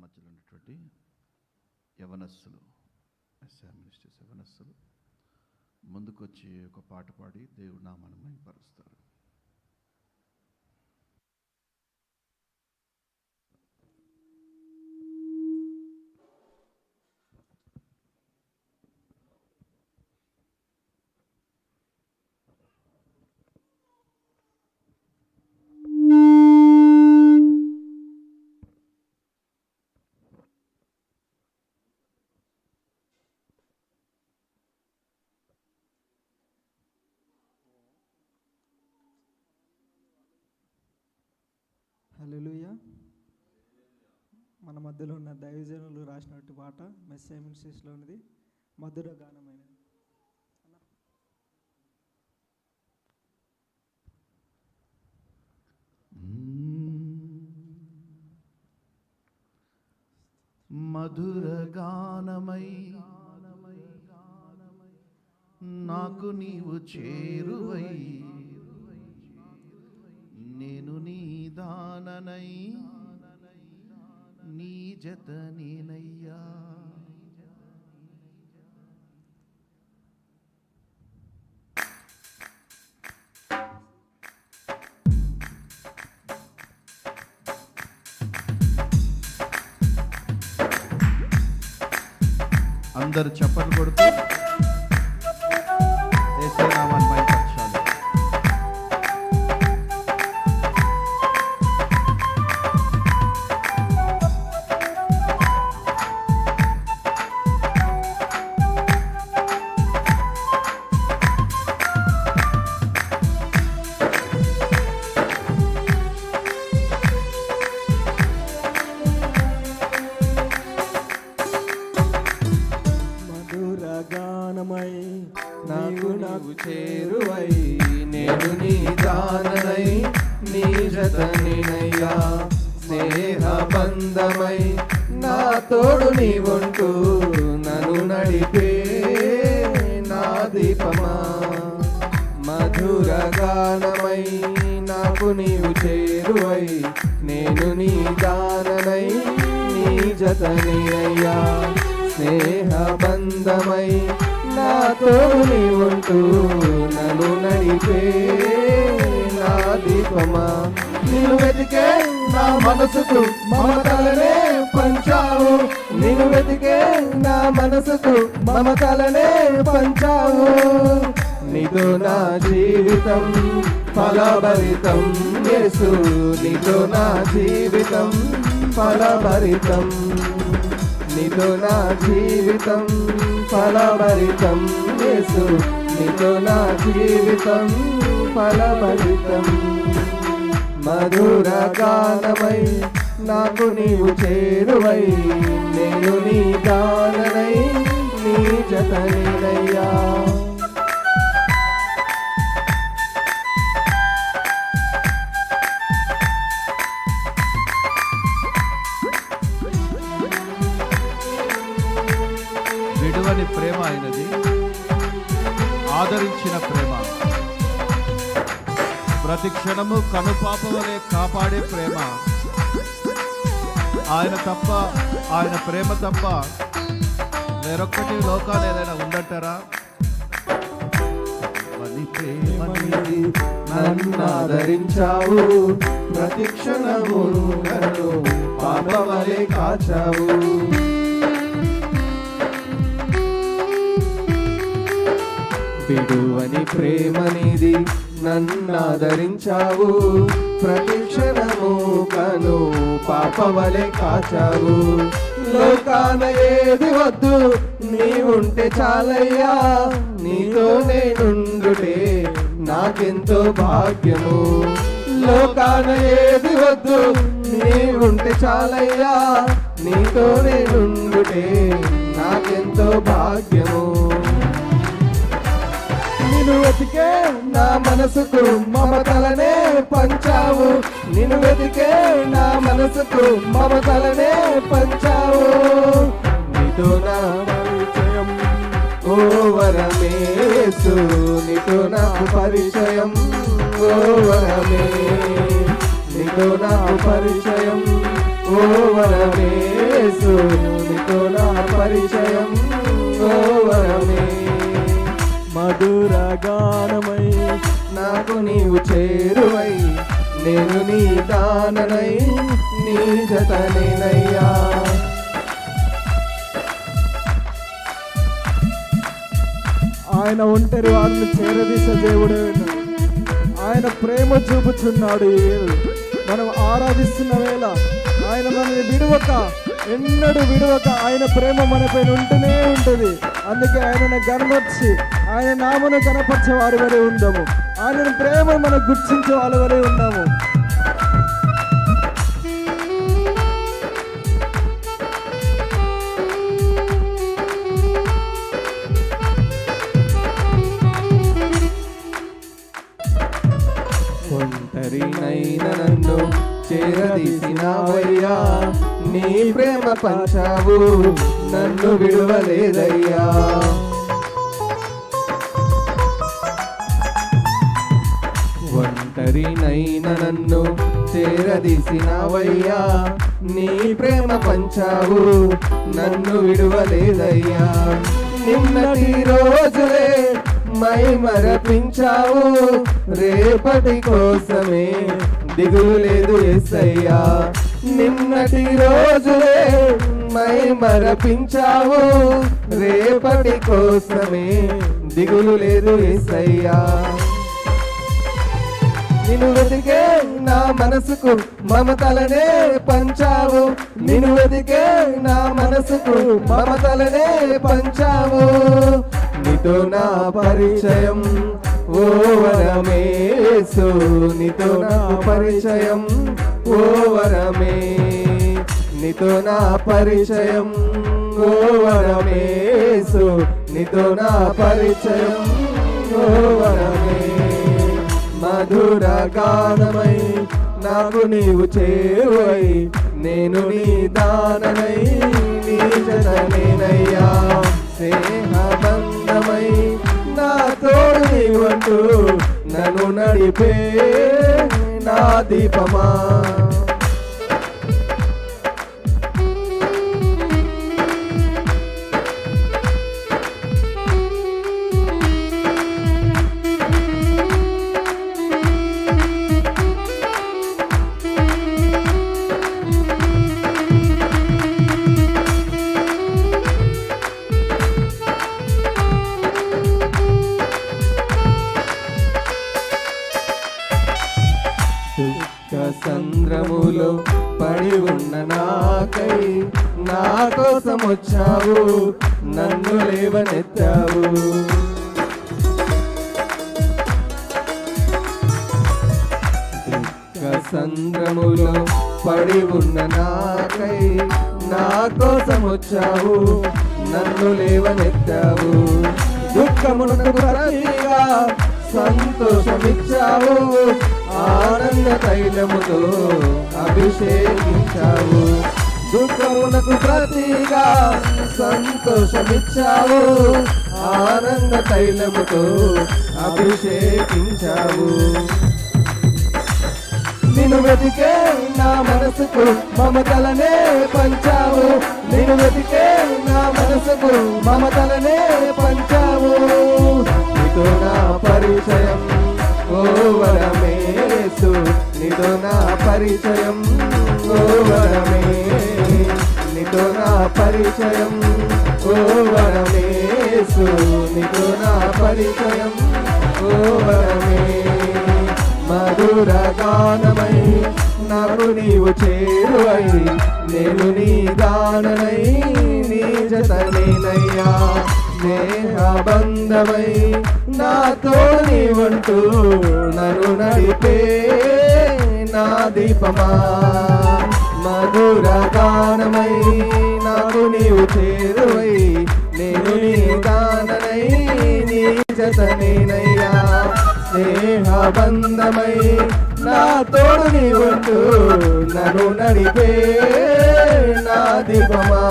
మధ్యలో ఉన్నటువంటి యవనస్తులు, ఎస్ఐ మినిస్టర్స్ యవనస్తులు ముందుకొచ్చి ఒక పాట పాడి దేవుడి నామాన్ని మహిమపరుస్తారు. హల్లెలూయా. మన మధ్యలో ఉన్న దైవజనులు రాసినట్టు పాట మెస్సే మినిస్ట్రీస్లోనిది, మధుర గానమైనది. మధుర గానమై నాకు నీవు చేరువై, నేను నీ దాననై నీ జత నేనయ్యా. అందరు చప్పట్లు కొడుతూ యేసు నామాన్ని మహిమపరచాలి. నాకు చేరువై, నేను నీ దాననై నీ జత నేనయ్యా. స్నేహ బంధమై నా తోడు నీవుంటూ నన్ను నడిపే నా దీపమా. మధుర గానమై నాకు నీవు చేరువై, నేను నీ దాననై నీ జత నేనయ్యా. స్నేహ బంధమై నా తోడు నీవుంటూ నన్ను నడిపే నా దీపమా. నిన్ను వెతికే నా మనసుకు మమతలనే పంచావు, నిన్ను వెతికే నా మనసుకు మమతలనే పంచావు. నీతో నా జీవితం ఫలభరితం యేసు, నీతో నా జీవితం ఫలభరితం. నీతో నా జీవితం ఫలభరితం యేసు, నీతో నా జీవితం ఫలభరితం. మధుర గానమై నాకు నీవు చేరువై, నేను నీ దాననై నీ జత నేనయ్యా. విడువని ప్రేమ అయినది, ఆదరించిన ప్రేమ, ప్రతి క్షణము కనుపాప వలె కాపాడే ప్రేమ. ఆయన తప్ప, ఆయన ప్రేమ తప్ప వేరొక్కటి లోకాలు ఏదైనా ఉందంటారా? నన్ను ఆదరించావు, ప్రతి క్షణము నన్ను పాప వలె కాచావు. విడువని ప్రేమ నీది, నన్ను ఆదరించావు, ప్రతి క్షణము కను పాప వలె కాచావు. లోకాన ఏది వద్దు నీవుంటే చాలయ్యా, నీతో నేనుండుటే నాకెంతో భాగ్యము. లోకాన ఏది వద్దు నీవుంటే చాలయ్యా, నీతో నేనుండుటే నాకెంతో భాగ్యము. నిన్ను వెతికే నా మనసుకు మమతలనే పంచావు, నిన్ను వెతికే నా మనసుకు మమతలనే పంచావు. నీతో నా పరిచయం ఓ వరమే యేసు, నీతో నాకు పరిచయం ఓ వరమే. నీతో నాకు పరిచయం ఓ ఓ వరమేసు నీతో నా పరిచయం ఓ వరమే మధుర గానమై నాకు నీవు చేరువై నేను నీ దాననై నీ జతనేనయ్యా ఆయన ఒంటరి వారిని చేరదీసే దేవుడే ఆయన ప్రేమ చూపుచున్నాడు. మనం ఆరాధిస్తున్న వేళ ఆయన మనల్ని ఎన్నడూ విడవక ఆయన ప్రేమ మనపై ఉంటూనే ఉంటుంది. అందుకే ఆయనను గనపరిచి ఆయన నామను కనపరిచే వారి వరే ఉందాము. ఆయన ప్రేమ మనం గుర్తించే వాళ్ళ వరే ఉన్నాము. ఒంటరినైన నన్ను చేరదీసినావయ్యా నీ ప్రేమ పంచావు నన్ను విడువలేదయ్యా ఒంటరినైన నన్ను చేరదీసినావయ్యా నీ ప్రేమ పంచావు నన్ను విడువలేదయ్యా నిన్నటి రోజులే మై మరపించావు రేపటి కోసమే దిగులు లేదు యేసయ్యా నిన్నటి రోజులే మై మరపించావు రేపటి కోసమే దిగులు లేదు యేసయ్యా నిన్ను వెతికే నా మనసుకు మమతలనే పంచావు నిన్ను వెతికే నా మనసుకు మమతలనే పంచావు నీతో నా పరిచయం ఓ వరమేసు నీతో నా పరిచయం ఓ వరమే నీతో నా పరిచయం ఓ వరమేసు నీతో నా పరిచయం ఓ వరమే మధుర గానమై నాకు నీవు చేరువై నేను నీ దాననై నీ జతనేనయ్యా స్నేహబంధమై నా తోడు నీవంటూ నన్ను నడిపే నా దీపమా సంద్రములో పడి ఉన్న నాకై నా కోసం వచ్చావు నన్ను లేవనెత్తావు సంద్రములో పడి ఉన్న నాకై నా కోసం వచ్చావు నన్ను లేవనెత్తావు దుఃఖమునకు ప్రతిగా సంతోషమిచ్చావు ఆనంద తైలముతో అభిషేకించావు దుఃఖమునకు ప్రతిగా సంతోషమిచ్చావు ఆనంద తైలముతో అభిషేకించావు నిన్ను వెతికే నా మనసుకు మమతలనే పంచావు నిన్ను వెతికే నా మనసుకు మమతలనే పంచావు నీతో నా పరిచయం ఓ వరమేసు నీతో నా పరిచయం ఓ వరమే నీతో నా పరిచయం ఓ వరమేసు నీతో నా పరిచయం ఓ వరమే మధుర గానమై నాకు నీవు చేరువై నేను నీ దాననై నీ జతనేనయ్యా స్నేహబంధమై నా తోడు నీవంటూ నన్ను నడిపే నా దీపమా మధుర గానమై నాకు నీవు చేరువై నేను నీ దాననై నీ జతనేనయ్యా స్నేహబంధమై నా తోడు నీవంటూ నన్ను నడిపే నా దీపమా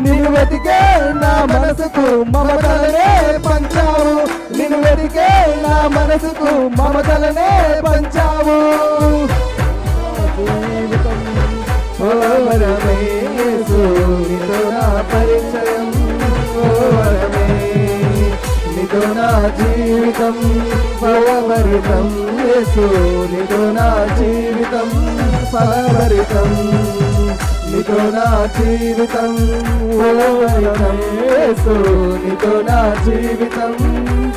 నిన్ను వెతికే నా మనసుకు మమతలనే పంచావు నిన్ను వెతికే నా మనసుకు మమతలనే పంచావు ఓ వరమే యేసు నీతో నా పరిచయం ఓ వరమే నీతో నా జీవితం ఫలభరితం యేసు నీతో నా జీవితం ఫలభరితం నీతో నా జీవితం ఫలభరితం యేసు నీతో నా జీవితం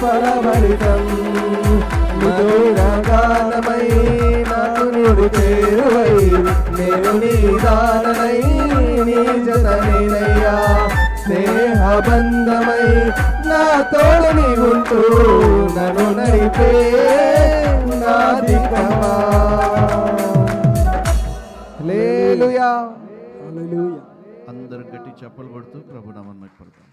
ఫలభరితం మధుర గానమై నాకు నీవు చేరువై నేను నీ దాననై నీ జతనేనయ్యా స్నేహబంధమై నా తోడు నీవుంటూ నన్ను నడిపే నా దిక్కమా హల్లెలూయా హల్లెలూయా. అందరు గట్టి చప్పలు కొడుతూ ప్రభు నామమున మహిమ పడతాం.